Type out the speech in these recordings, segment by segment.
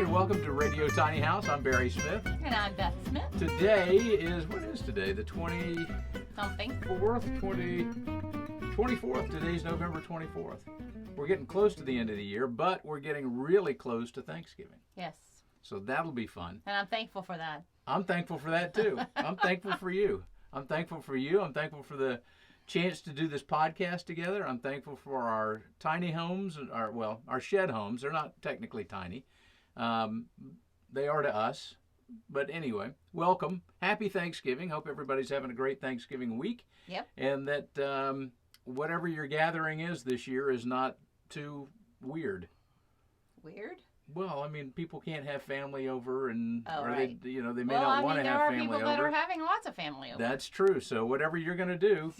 and welcome to Radio Tiny House. I'm Barry Smith. And I'm Beth Smith. Today is, what is today? The 24th. Today's November 24th. We're getting close to the end of the year, but we're getting really close to Thanksgiving. Yes. So that'll be fun. And I'm thankful for that. I'm thankful for that too. I'm thankful for you. I'm thankful for you. I'm thankful for the chance to do this podcast together. I'm thankful for our tiny homes, our shed homes. They're not technically tiny. They are to us. But anyway, welcome. Happy Thanksgiving. Hope everybody's having a great Thanksgiving week. Yep. And that whatever your gathering is this year is not too weird. Weird? Well, I mean, people can't have family over, and right. they may not want to have family over. There are people that are having lots of family over. That's true. So whatever you're going to do,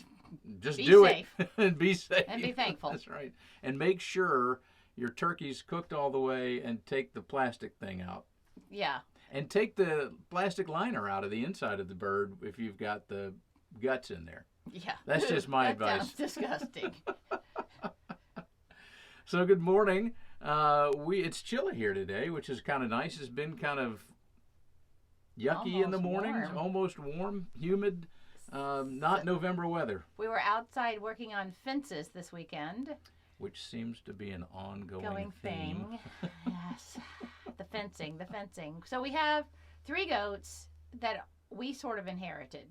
just be do safe. it and be safe. And be thankful. That's right. And make sure your turkey's cooked all the way, and take the plastic thing out. Yeah. And take the plastic liner out of the inside of the bird if you've got the guts in there. Yeah. That's just my advice. Sounds disgusting. So good morning. It's chilly here today, which is kind of nice. It's been kind of yucky in the mornings, almost warm, humid, not November weather. We were outside working on fences this weekend. Which seems to be an ongoing theme. Yes. The fencing. So we have 3 goats that we sort of inherited.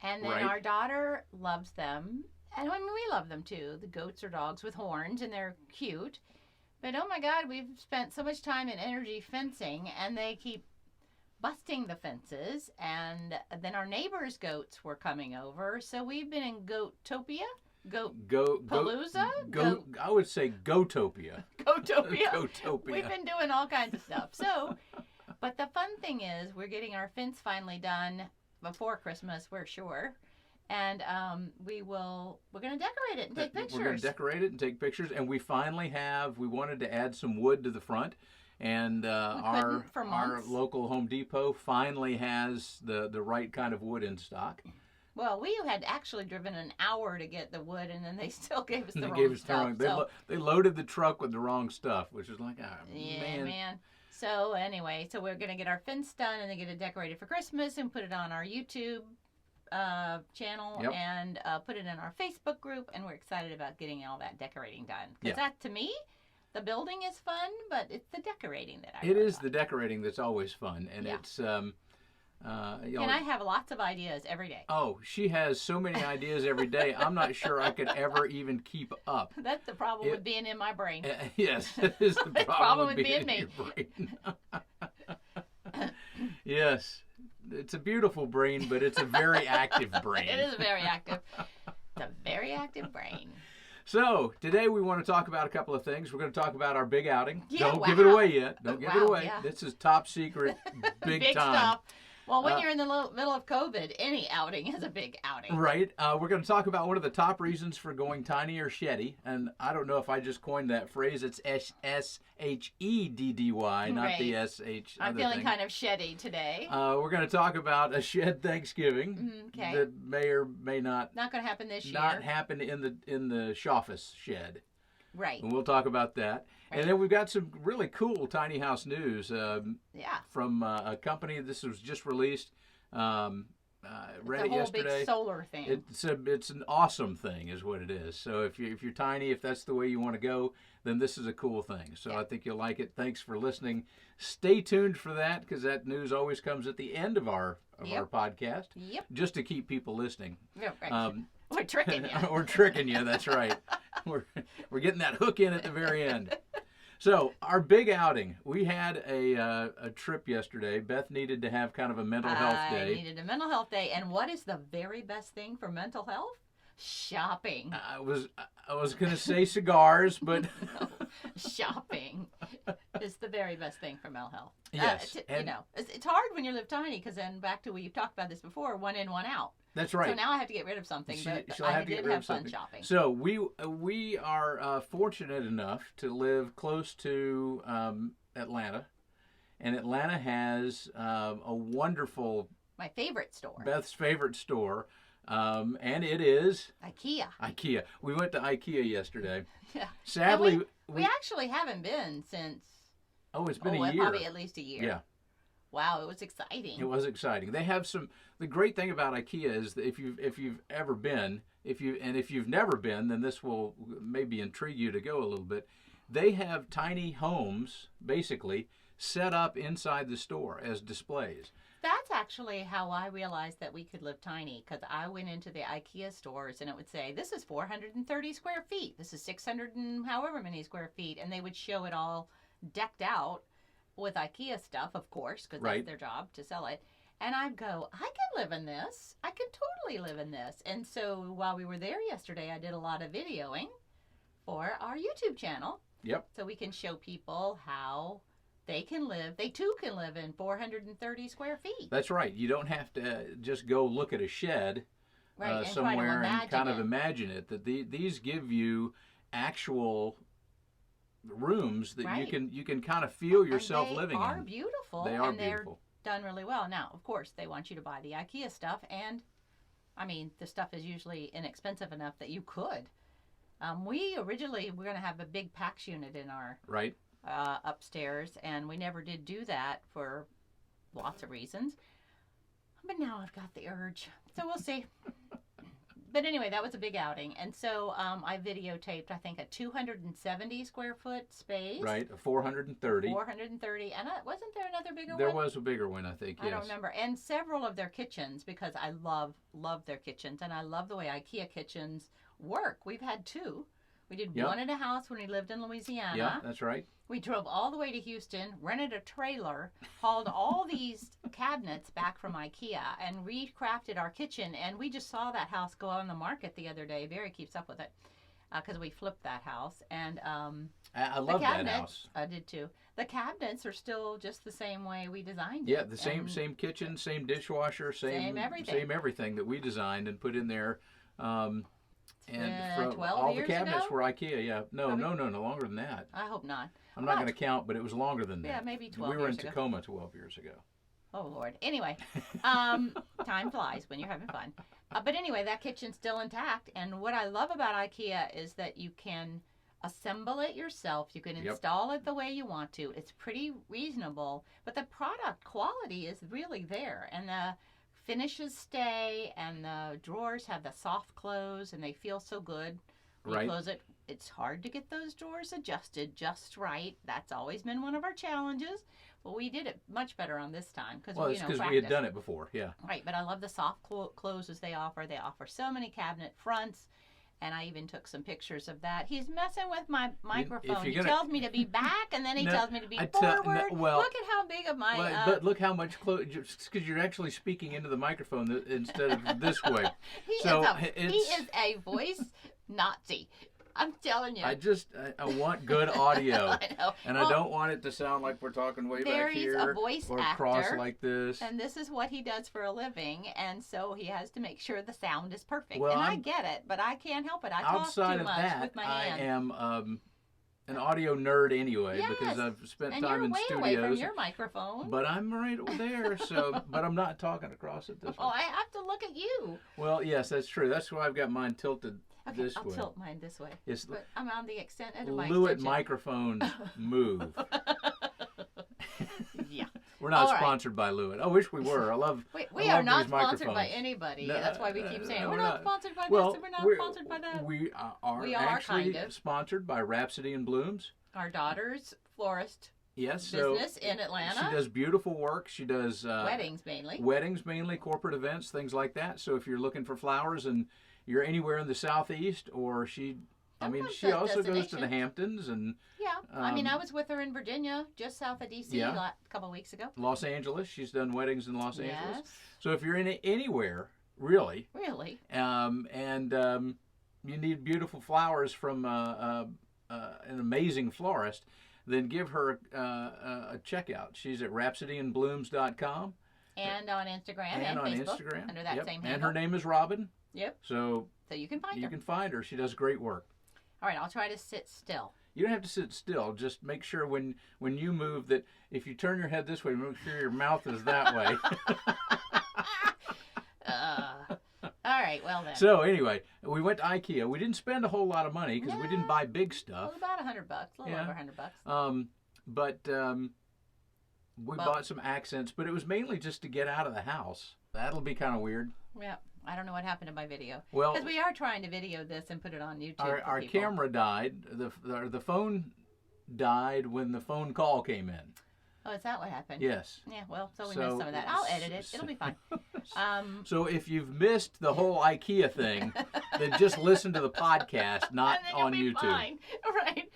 And then our daughter loves them. And I mean, we love them too. The goats are dogs with horns, and they're cute. But oh my God, we've spent so much time and energy fencing, and they keep busting the fences. And then our neighbors' goats were coming over, so we've been in Goatopia. Palooza? I would say Goatopia. Goatopia. We've been doing all kinds of stuff. So, but the fun thing is, we're getting our fence finally done before Christmas, we're sure. And we're going to decorate it and take pictures. We're going to decorate it and take pictures. And we finally we wanted to add some wood to the front. And our local Home Depot finally has the right kind of wood in stock. Well, we had actually driven an hour to get the wood, and then they still gave us the wrong stuff. They loaded the truck with the wrong stuff, which is like, man. So anyway, we're going to get our fence done and then get it decorated for Christmas and put it on our YouTube channel and put it in our Facebook group, and we're excited about getting all that decorating done. Because that, to me, the building is fun, but it's the decorating that I love. The decorating that's always fun, and it's... and I have lots of ideas every day. Oh, she has so many ideas every day. I'm not sure I could ever even keep up. That's the problem with being in my brain. Yes, that is the problem with being me. In your brain. Yes, it's a beautiful brain, but it's a very active brain. It is very active. It's a very active brain. So, today we want to talk about a couple of things. We're going to talk about our big outing. Yeah, Don't give it away yet. Don't give it away. Yeah. This is top secret, big time. Stuff. Well, when you're in the middle of COVID, any outing is a big outing. Right. We're going to talk about one of the top reasons for going tiny or sheddy. And I don't know if I just coined that phrase. It's SSHEDDY, not the SH. I'm feeling kind of sheddy today. We're going to talk about a shed Thanksgiving that may or may not. Not going to happen this year. Not happen in the Shoffice shed. Right. And we'll talk about that. Right. And then we've got some really cool tiny house news from a company. This was just released. Read it yesterday. Big solar thing. It's an awesome thing is what it is. So if you're tiny, if that's the way you want to go, then this is a cool thing. So I think you'll like it. Thanks for listening. Stay tuned for that, because that news always comes at the end of our podcast. Yep. Just to keep people listening. Yep, right. We're tricking you. We're tricking you. That's right. We're getting that hook in at the very end. So our big outing, we had a trip yesterday. Beth needed to have kind of a mental health day. I needed a mental health day, and what is the very best thing for mental health? Shopping. I was going to say cigars, but no, shopping is the very best thing for mental health. Yes, it's hard when you live tiny, because then back to you've talked about this before, one in, one out. That's right. So now I have to get rid of something, but I did have fun shopping. So we are fortunate enough to live close to Atlanta, and Atlanta has a wonderful... My favorite store. Beth's favorite store, and it is... IKEA. We went to IKEA yesterday. Yeah. Sadly... We actually haven't been since... Oh, it's been a year. Probably at least a year. Yeah. Wow, it was exciting. It was exciting. They have some. The great thing about IKEA is that if you've ever been, if you've never been, then this will maybe intrigue you to go a little bit. They have tiny homes basically set up inside the store as displays. That's actually how I realized that we could live tiny, because I went into the IKEA stores and it would say, this is 430 square feet. This is 600 and however many square feet. And they would show it all decked out with IKEA stuff, of course, because that's their job to sell it. And I'd go, I can live in this. I can totally live in this. And so while we were there yesterday, I did a lot of videoing for our YouTube channel. Yep. So we can show people how they can live. They too can live in 430 square feet. That's right. You don't have to just go look at a shed somewhere and kind of imagine it. That these give you actual rooms that you can kind of feel yourself living in. They are beautiful. They are beautiful. They're done really well. Now, of course, they want you to buy the IKEA stuff, and I mean, the stuff is usually inexpensive enough that you could. We originally were going to have a big PAX unit in our upstairs, and we never did do that for lots of reasons. But now I've got the urge, so we'll see. But anyway, that was a big outing, and so I videotaped, I think, a 270 square foot space. Right, a 430. 430, and wasn't there another bigger one? There was a bigger one, I think. Yes. I don't remember, and several of their kitchens, because I love their kitchens, and I love the way IKEA Kitchens work. We've had two. We did one at a house when we lived in Louisiana. Yeah, that's right. We drove all the way to Houston, rented a trailer, hauled all these cabinets back from IKEA, and recrafted our kitchen. And we just saw that house go on the market the other day. Barry keeps up with it because we flipped that house. And I love that house. I did too. The cabinets are still just the same way we designed it. Yeah, the same kitchen, same dishwasher, same everything that we designed and put in there. And from all the cabinets ago? were IKEA, yeah. No, longer than that. I hope not. I'm not going to count, but it was longer than that. Yeah, maybe 12 years ago. We were in Tacoma 12 years ago. Oh, Lord. Anyway, time flies when you're having fun. But anyway, that kitchen's still intact. And what I love about IKEA is that you can assemble it yourself. You can install it the way you want to. It's pretty reasonable. But the product quality is really there. And the finishes stay, and the drawers have the soft close, and they feel so good. You close it. It's hard to get those drawers adjusted just right. That's always been one of our challenges. But we did it much better on this time because we had done it before. Yeah. Right, but I love the soft closes they offer. They offer so many cabinet fronts. And I even took some pictures of that. He's messing with my microphone. He tells me to be back, and then he tells me to be forward. Look at how big of my... but look how much close... Because you're actually speaking into the microphone instead of this way. He is a voice Nazi. I'm telling you. I want good audio. I know. And I don't want it to sound like we're talking way back here. Barry's a voice or actor. Cross like this. And this is what he does for a living. And so he has to make sure the sound is perfect. Well, and I get it, but I can't help it. I talk too much with my hands. I am an audio nerd anyway, because I've spent time in studios. And you're way away from your microphone. But I'm right over there, but I'm not talking across it this way. Oh, I have to look at you. Well, yes, that's true. That's why I've got mine tilted this way. I'll tilt mine this way. But I'm on the extent of my Lewitt microphones move. Yeah. We're not sponsored by Lewitt. I wish we were. We are not sponsored by anybody. That's why we keep saying we're not sponsored by this and we're not sponsored by that. We are actually kind of sponsored by Rhapsody and Blooms. Our daughter's florist business in Atlanta. She does beautiful work. She does weddings mainly. Weddings mainly, corporate events, things like that. So if you're looking for flowers and you're anywhere in the Southeast, or she also goes to the Hamptons and I was with her in Virginia, just south of DC, a couple of weeks ago. Los Angeles, she's done weddings in Los Angeles. So if you're in anywhere, really, and you need beautiful flowers from an amazing florist, then give her a checkout. She's at rhapsodyandblooms.com. And on Instagram and Facebook under that same handle. And her name is Robin. Yep. So you can find her. You can find her. She does great work. All right, I'll try to sit still. You don't have to sit still. Just make sure when you move that if you turn your head this way, make sure your mouth is that way. All right, well then. So anyway, we went to IKEA. We didn't spend a whole lot of money because we didn't buy big stuff. Well, about $100, a little over $100. but we bought some accents, but it was mainly just to get out of the house. That'll be kind of weird. Yeah. I don't know what happened to my video. Well, because we are trying to video this and put it on YouTube. Our camera died. The phone died when the phone call came in. Oh, is that what happened? Yes. Yeah, well, so we missed some of that. I'll edit it. It'll be fine. So if you've missed the whole IKEA thing, then just listen to the podcast, not on YouTube. Fine. Right.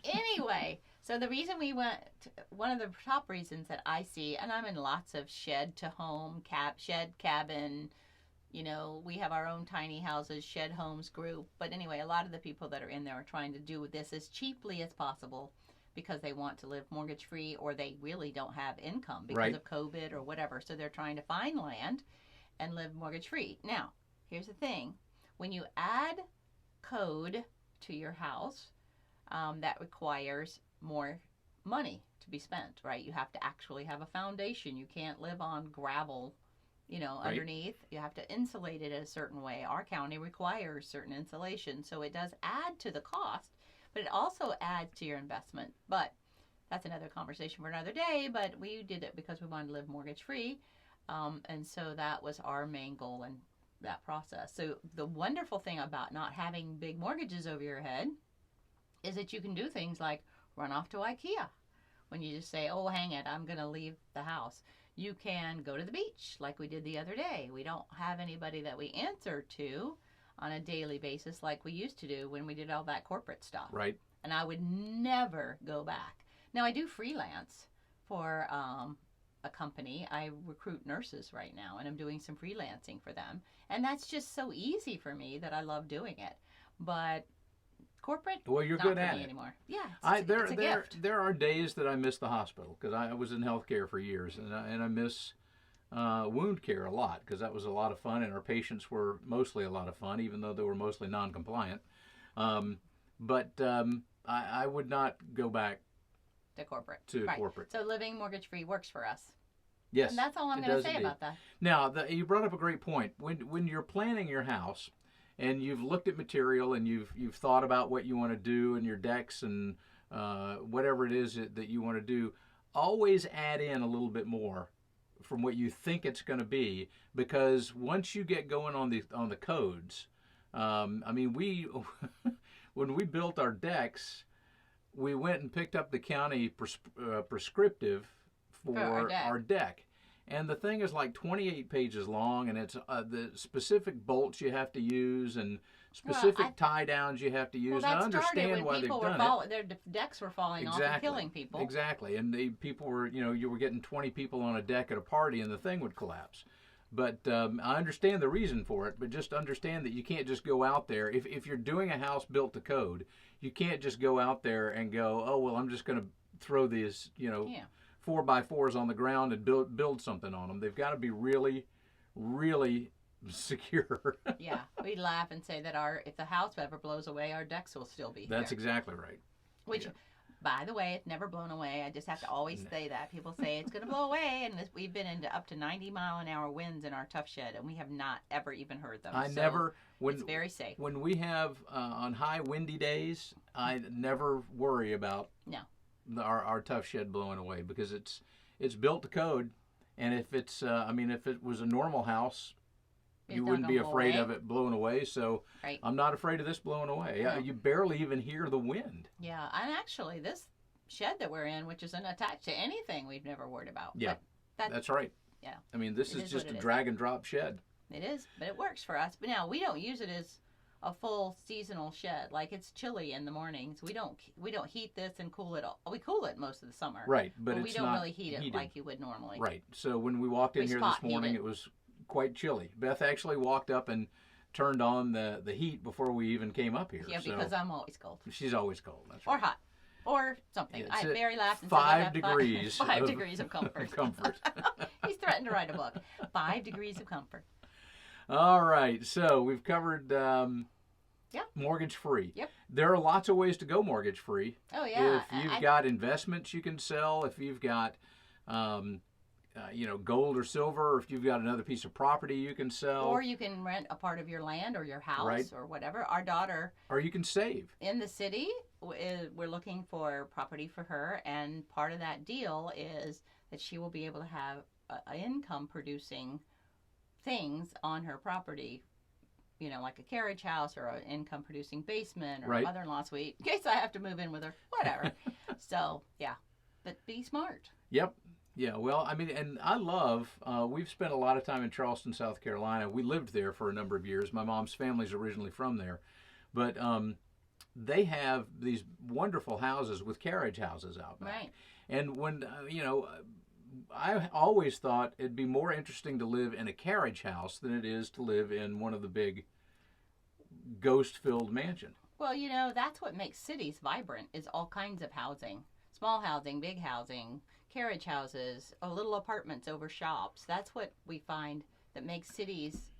Anyway, so the reason we went, one of the top reasons that I see, and I'm in lots of shed to home, shed, cabin, you know, we have our own tiny houses, shed homes group. But anyway, a lot of the people that are in there are trying to do this as cheaply as possible because they want to live mortgage free, or they really don't have income because of COVID or whatever. So they're trying to find land and live mortgage free. Now, here's the thing. When you add code to your house, that requires more money to be spent, right? You have to actually have a foundation. You can't live on gravel, you know, underneath. You have to insulate it a certain way. Our county requires certain insulation, so it does add to the cost, but it also adds to your investment. But that's another conversation for another day. But we did it because we wanted to live mortgage free, and so that was our main goal in that process. So the wonderful thing about not having big mortgages over your head is that you can do things like run off to IKEA. When you just say, oh, hang it, I'm going to leave the house. You can go to the beach like we did the other day. We don't have anybody that we answer to on a daily basis like we used to do when we did all that corporate stuff. Right. And I would never go back. Now, I do freelance for a company. I recruit nurses right now, and I'm doing some freelancing for them. And that's just so easy for me that I love doing it. But corporate, well, you're not good for at me it anymore. Yeah, it's a gift. There are days that I miss the hospital because I was in healthcare for years, and I miss wound care a lot because that was a lot of fun, and our patients were mostly a lot of fun, even though they were mostly non-compliant. But I would not go back to corporate. Corporate. So living mortgage free works for us. Yes, and that's all I'm going to say about that. Now, you brought up a great point. When you're planning your house, and you've looked at material and you've thought about what you want to do and your decks and whatever it is that you want to do, always add in a little bit more from what you think it's going to be, because once you get going on the codes, I mean, when we built our decks, we went and picked up the county prescriptive for our deck. And the thing is like 28 pages long, and it's the specific bolts you have to use and specific tie downs you have to use. Well, and I understand why they've done it. Their decks were falling off and killing people. Exactly, and the people were, you were getting 20 people on a deck at a party, and the thing would collapse. But I understand the reason for it, but just understand that you can't just go out there. If you're doing a house built to code, you can't just go out there and go, oh, well, I'm just going to throw these, 4x4s on the ground and build something on them. They've got to be really, really secure. Yeah, we laugh and say that if the house ever blows away, our decks will still be That's here. exactly right. Which, by the way, it's never blown away. I just have to always say that. People say it's going to blow away, and we've been into up to 90-mile-an-hour winds in our Tuff Shed, and we have not ever even heard them. It's very safe. When we have on high windy days, I never worry about our Tuff Shed blowing away, because it's built to code, and if it's if it was a normal house, you wouldn't be afraid of it blowing away. So I'm not afraid of this blowing away. No. You barely even hear the wind. Yeah, and actually this shed that we're in, which isn't attached to anything, we've never worried about. Yeah, that's right. Yeah, I mean, this is just a drag and drop shed. It is, but it works for us. But now we don't use it as a full seasonal shed. Like, it's chilly in the mornings. We don't heat this and cool it. We cool it most of the summer. Right, but we don't really heat it like you would normally. Right. So when we walked in here this morning, it was quite chilly. Beth actually walked up and turned on the heat before we even came up here. Yeah, because I'm always cold. She's always cold. That's right. Or hot. Or something. Barry laughed and 5 degrees. 5 degrees of comfort. Comfort. He's threatened to write a book. 5 degrees of comfort. All right. So we've covered mortgage free. Yep. There are lots of ways to go mortgage free. Oh, yeah. If you've got investments you can sell, if you've got gold or silver, or if you've got another piece of property you can sell. Or you can rent a part of your land or your house right. or whatever. Our daughter. Or you can save. In the city, we're looking for property for her, and part of that deal is that she will be able to have income producing things on her property, like a carriage house or an income producing basement or right. a mother-in-law suite in case I have to move in with her, whatever. So, yeah, but be smart. Yep. Yeah, well, I mean, and I love, we've spent a lot of time in Charleston, South Carolina. We lived there for a number of years. My mom's family's originally from there. But they have these wonderful houses with carriage houses out back. Right. And when, I always thought it'd be more interesting to live in a carriage house than it is to live in one of the big ghost-filled mansions. Well, that's what makes cities vibrant is all kinds of housing. Small housing, big housing, carriage houses, little apartments over shops. That's what we find that makes cities,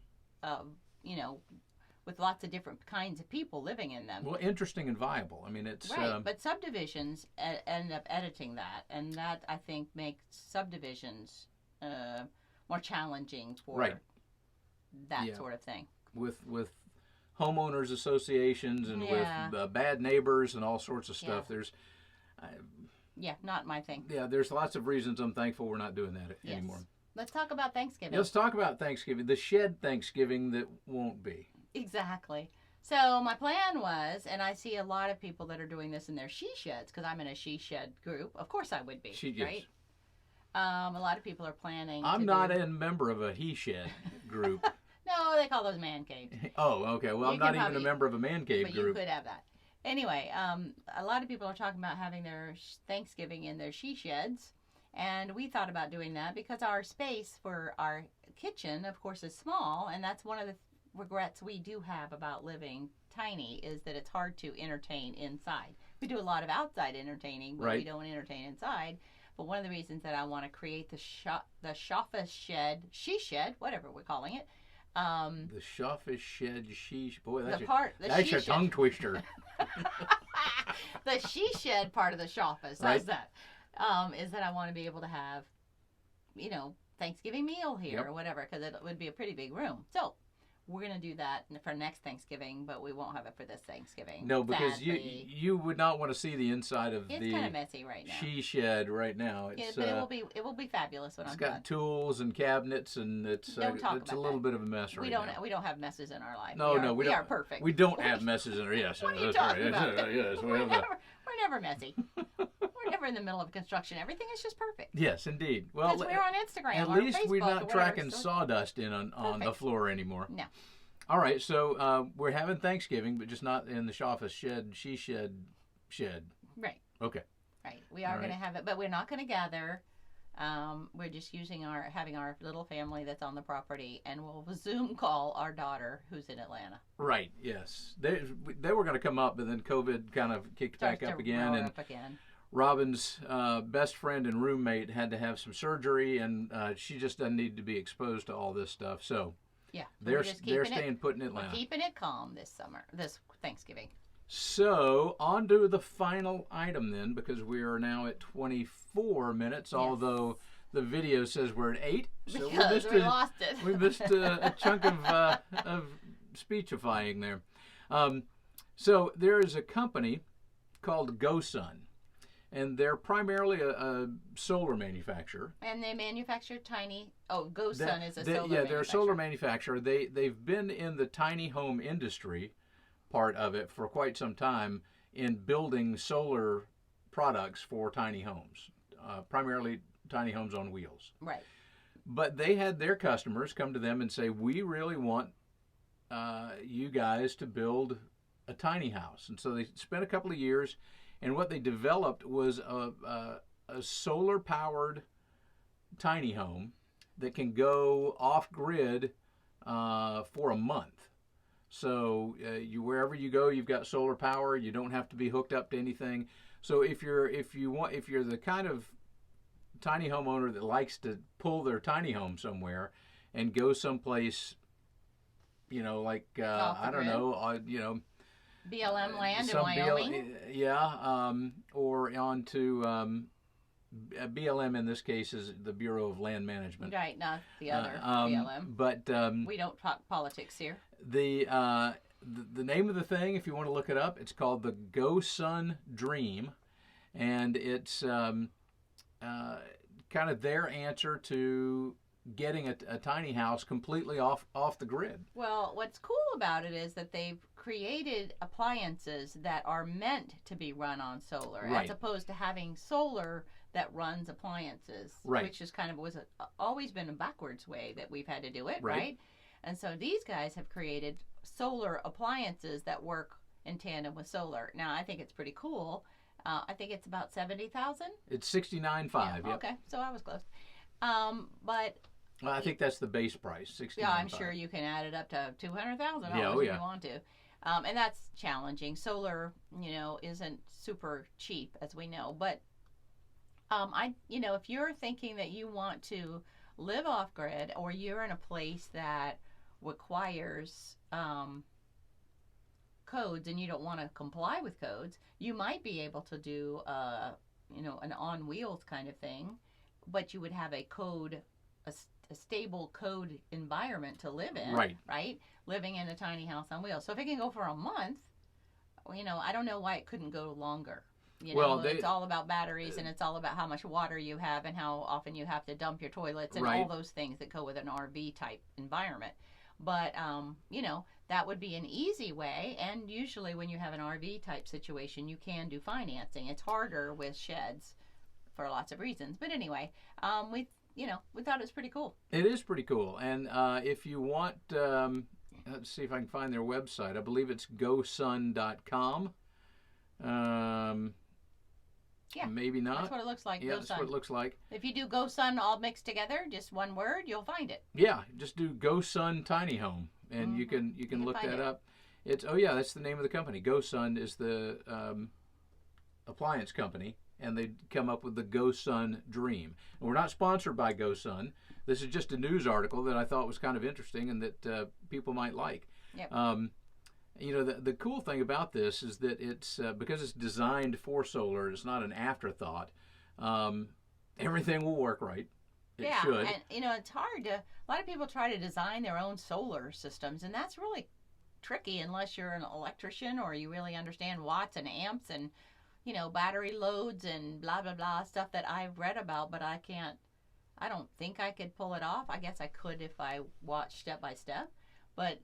with lots of different kinds of people living in them. Well, interesting and viable. I mean, it's... Right, but subdivisions end up editing that, and that, I think, makes subdivisions more challenging for right. that sort of thing. With homeowners associations and with bad neighbors and all sorts of stuff, there's... not my thing. Yeah, there's lots of reasons I'm thankful we're not doing that anymore. Let's talk about Thanksgiving. Let's talk about Thanksgiving. The shed Thanksgiving that won't be. Exactly. So my plan was, and I see a lot of people that are doing this in their she sheds, because I'm in a she shed group. Of course I would be, right? A lot of people are planning. I'm not a member of a he shed group. No, they call those man caves. Oh, okay. Well, I'm not even a member of a man cave but group. You could have that. Anyway, a lot of people are talking about having their Thanksgiving in their she sheds, and we thought about doing that because our space for our kitchen, of course, is small, and that's one of the regrets we do have about living tiny is that it's hard to entertain inside. We do a lot of outside entertaining, but we don't entertain inside. But one of the reasons that I want to create the Shoffice Shed, she shed, whatever we're calling it. The Shoffice Shed, boy, that's your tongue twister. The she shed part of the Shoffice, how's that? Is that I want to be able to have, Thanksgiving meal here or whatever, because it would be a pretty big room. So we're going to do that for next Thanksgiving, but we won't have it for this Thanksgiving. No, because you would not want to see the inside of it's kind of messy right now. She shed right now. It's, but it will be fabulous when I'm done. It's got tools and cabinets, and it's a little bit of a mess right now. We don't have messes in our life. We are perfect. We don't have messes in our yes. What are you talking about? Yes, we're never messy. We're never in the middle of construction. Everything is just perfect. Yes, indeed. Well, because we're on Instagram. At least we're not tracking sawdust on the floor anymore. No. All right, so we're having Thanksgiving, but just not in the Shoffice Shed, she shed. Right. Okay. Right. We are going to have it, but we're not going to gather. We're just having our little family that's on the property, and we'll Zoom call our daughter who's in Atlanta. Right. Yes. They were going to come up, but then COVID kind of kicked back up again. Robin's best friend and roommate had to have some surgery, and she just doesn't need to be exposed to all this stuff. So. Yeah, they're staying put in Atlanta. We're keeping it calm this Thanksgiving. So, on to the final item then, because we are now at 24 minutes, although the video says we're at 8. So because we lost it. We missed a chunk of speechifying there. So, there is a company called GoSun. And they're primarily a solar manufacturer. And they manufacture tiny... Oh, GoSun is a solar manufacturer. Yeah, they're a solar manufacturer. They've been in the tiny home industry, part of it, for quite some time in building solar products for tiny homes, primarily tiny homes on wheels. Right. But they had their customers come to them and say, we really want you guys to build a tiny house. And so they spent a couple of years... And what they developed was a solar-powered tiny home that can go off-grid for a month. So wherever you go, you've got solar power. You don't have to be hooked up to anything. So if you're the kind of tiny homeowner that likes to pull their tiny home somewhere and go someplace, like I don't know, BLM land in Wyoming. or onto BLM in this case is the Bureau of Land Management. Right, not the other BLM. But we don't talk politics here. The name of the thing, if you want to look it up, it's called the GoSun Dream, and it's kind of their answer to getting a tiny house completely off the grid. Well, what's cool about it is that they've created appliances that are meant to be run on solar, as opposed to having solar that runs appliances, which is kind of always been a backwards way that we've had to do it, right? And so these guys have created solar appliances that work in tandem with solar. Now, I think it's pretty cool. I think it's about $70,000. It's $69,500. Yeah, yep. Okay, so I was close. But well, I think that's the base price, $69,500. Yeah, I'm sure you can add it up to $200,000 if you want to. And that's challenging. Solar, isn't super cheap, as we know. But if you're thinking that you want to live off grid, or you're in a place that requires codes and you don't want to comply with codes, you might be able to do an on wheels kind of thing, but you would have a stable code environment to live in, right? Living in a tiny house on wheels. So if it can go for a month, I don't know why it couldn't go longer. It's all about batteries, and it's all about how much water you have and how often you have to dump your toilets and all those things that go with an RV type environment. But, that would be an easy way. And usually when you have an RV type situation, you can do financing. It's harder with sheds for lots of reasons. But anyway, we thought it was pretty cool. It is pretty cool. And if you want, let's see if I can find their website. I believe it's GoSun.com. Yeah. Maybe not. That's what it looks like. Yeah, that's what it looks like. If you do GoSun all mixed together, just one word, you'll find it. Yeah, just do GoSun Tiny Home, and you can look that up. It's that's the name of the company. GoSun is the appliance company, and they come up with the GoSun Dream. And we're not sponsored by GoSun. This is just a news article that I thought was kind of interesting and that people might like. Yep. The cool thing about this is that it's because it's designed for solar. It's not an afterthought. Everything will work right. It should. And it's hard to. A lot of people try to design their own solar systems, and that's really tricky unless you're an electrician or you really understand watts and amps and battery loads and blah blah blah stuff that I've read about. But I don't think I could pull it off. I guess I could if I watched step by step, but.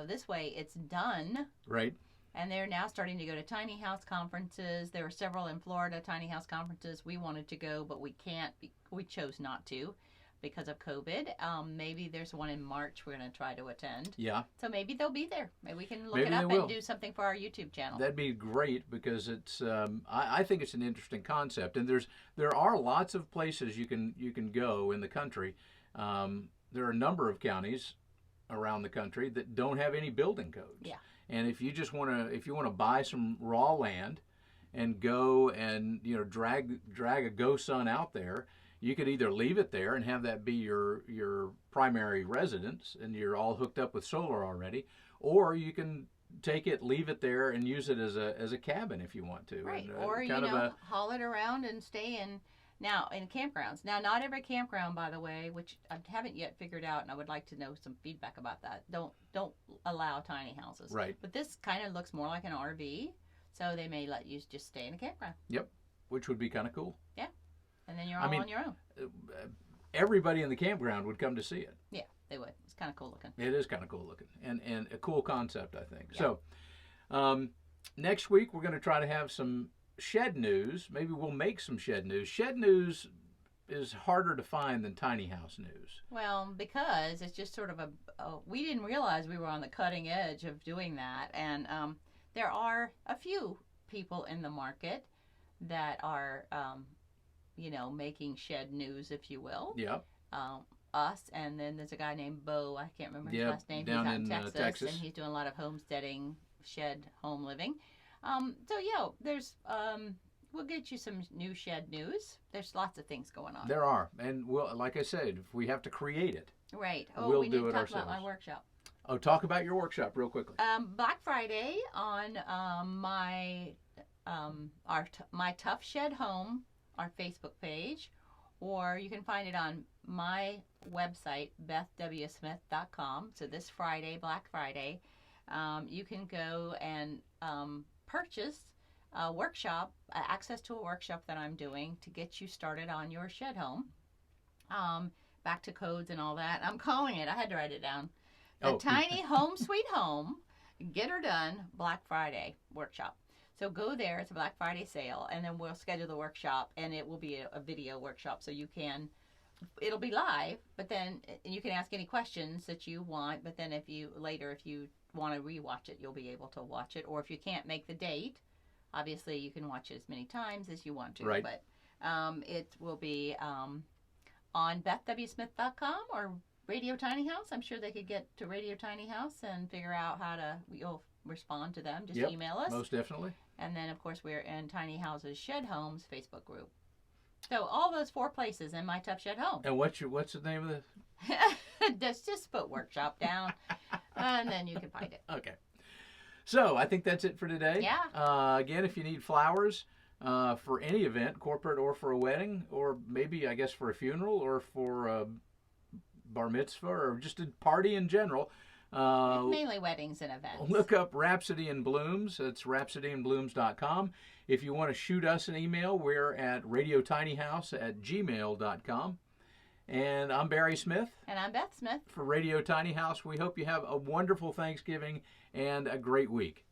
This way it's done. Right. And they're now starting to go to tiny house conferences. There were several in Florida tiny house conferences. We wanted to go, but we can't. We chose not to because of COVID. Maybe there's one in March we're going to try to attend. Yeah. So maybe they'll be there. Maybe we can look it up and do something for our YouTube channel. That'd be great because it's. I think it's an interesting concept, and there are lots of places you can go in the country. There are a number of counties around the country that don't have any building codes. Yeah. And if you just want to buy some raw land and go and drag a GoSun out there, you could either leave it there and have that be your primary residence and you're all hooked up with solar already, or you can take it, leave it there, and use it as a cabin if you want to. Right. And, or haul it around and stay in. Now, in campgrounds. Now, not every campground, by the way, which I haven't yet figured out, and I would like to know some feedback about that, don't allow tiny houses. Right. But this kind of looks more like an RV, so they may let you just stay in a campground. Yep, which would be kind of cool. Yeah, and then you're all on your own. Everybody in the campground would come to see it. Yeah, they would. It's kind of cool looking. It is kind of cool looking, and a cool concept, I think. Yeah. So, next week we're going to try to have some shed news. Maybe we'll make some shed news. Shed news is harder to find than tiny house news. Well, because it's just sort of we didn't realize we were on the cutting edge of doing that. And there are a few people in the market that are, making shed news, if you will. Yep. Us, and then there's a guy named Bo. I can't remember his last name. Down he's out in Texas, and he's doing a lot of homesteading, shed home living. There's we'll get you some new shed news. There's lots of things going on. There are, and like I said, if we have to create it, right? We'll we need do to it talk ourselves. about my workshop. Oh, talk about your workshop real quickly. Black Friday on my Tuff Shed home our Facebook page, or you can find it on my website, bethwsmith.com. So this Friday, Black Friday, you can go and purchase a workshop, access to a workshop that I'm doing to get you started on your shed home. Back to codes and all that. I'm calling it, I had to write it down, the Tiny Home Sweet Home Get Her Done Black Friday workshop. So go there, it's a Black Friday sale, and then we'll schedule the workshop, and it will be a video workshop, so it'll be live, but then you can ask any questions that you want, but then if you want to rewatch it, you'll be able to watch it, or if you can't make the date, obviously you can watch it as many times as you want to, right. But it will be on bethwsmith.com or Radio Tiny House. I'm sure they could get to Radio Tiny House and figure out you'll respond to them. Just email us. Most definitely. And then, of course, we're in Tiny Houses Shed Homes Facebook group. So all those 4 places in my Tuff Shed home. And what's the name of the? Just put workshop down, and then you can find it. Okay. So I think that's it for today. Yeah. Again, if you need flowers for any event, corporate or for a wedding, or maybe I guess for a funeral or for a bar mitzvah or just a party in general. Mainly weddings and events. Look up Rhapsody in Blooms. It's rhapsodyinblooms.com. If you want to shoot us an email, we're at radiotinyhouse@gmail.com. And I'm Barry Smith. And I'm Beth Smith. For Radio Tiny House, we hope you have a wonderful Thanksgiving and a great week.